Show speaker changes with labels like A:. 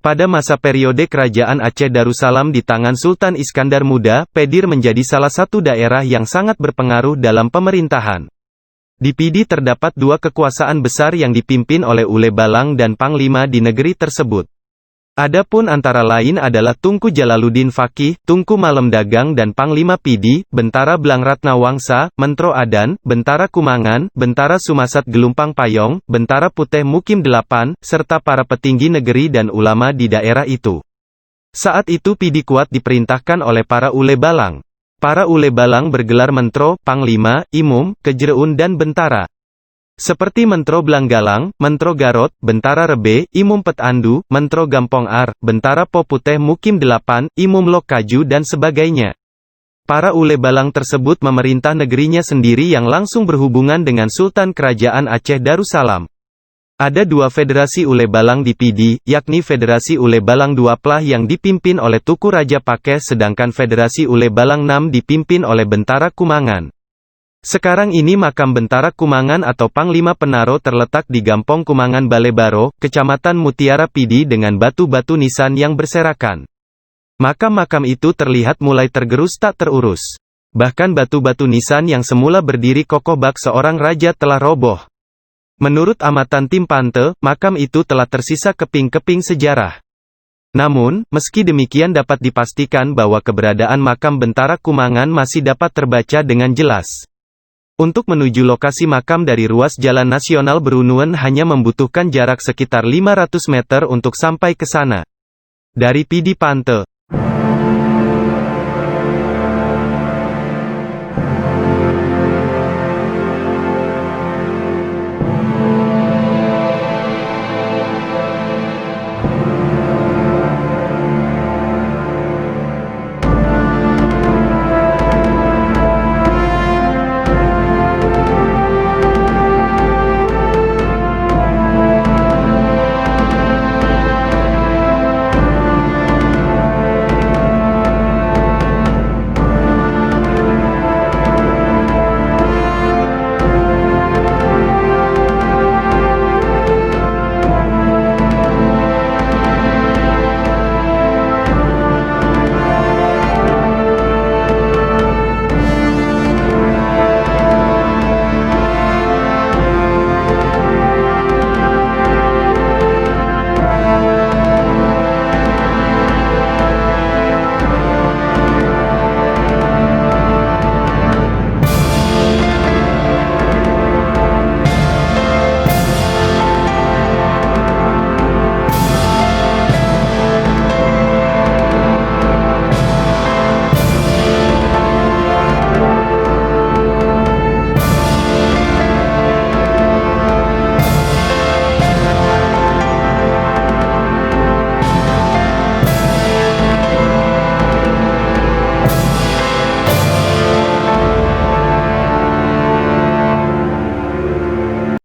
A: Pada masa periode Kerajaan Aceh Darussalam di tangan Sultan Iskandar Muda, Pedir menjadi salah satu daerah yang sangat berpengaruh dalam pemerintahan. Di Pidi terdapat dua kekuasaan besar yang dipimpin oleh Ule Balang dan Panglima di negeri tersebut. Adapun antara lain adalah Tunku Jalaluddin Fakih, Tunku Malem Dagang dan Panglima Pidi, Bentara Blangratna Wangsa, Mentro Adan, Bentara Kumangan, Bentara Sumasat Gelumpang Payong, Bentara Putih Mukim Delapan, serta para petinggi negeri dan ulama di daerah itu. Saat itu Pidi kuat diperintahkan oleh para Ule Balang. Para Ule Balang bergelar Mentro, Panglima, Imum, Kejereun dan Bentara. Seperti Mentro Blanggalang, Mentro Garot, Bentara Rebe, Imum Petandu, Mentro Gampong Ar, Bentara Po Putih Mukim Delapan, Imum Lok Kaju dan sebagainya. Para Ule Balang tersebut memerintah negerinya sendiri yang langsung berhubungan dengan Sultan Kerajaan Aceh Darussalam. Ada dua federasi Ule Balang di Pidi, yakni Federasi Ule Balang II Plah yang dipimpin oleh Tuku Raja Pakeh sedangkan Federasi Ule Balang VI dipimpin oleh Bentara Kumangan. Sekarang ini makam Bentara Kumangan atau Panglima Penaro terletak di Gampong Kumangan Balebaro, Kecamatan Mutiara Pidi dengan batu-batu nisan yang berserakan. Makam-makam itu terlihat mulai tergerus tak terurus. Bahkan batu-batu nisan yang semula berdiri kokoh bak seorang raja telah roboh. Menurut amatan tim Pante, makam itu telah tersisa keping-keping sejarah. Namun, meski demikian dapat dipastikan bahwa keberadaan makam Bentara Kumangan masih dapat terbaca dengan jelas. Untuk menuju lokasi makam dari ruas Jalan Nasional Brunuen hanya membutuhkan jarak sekitar 500 meter untuk sampai ke sana. Dari Pidi Pante,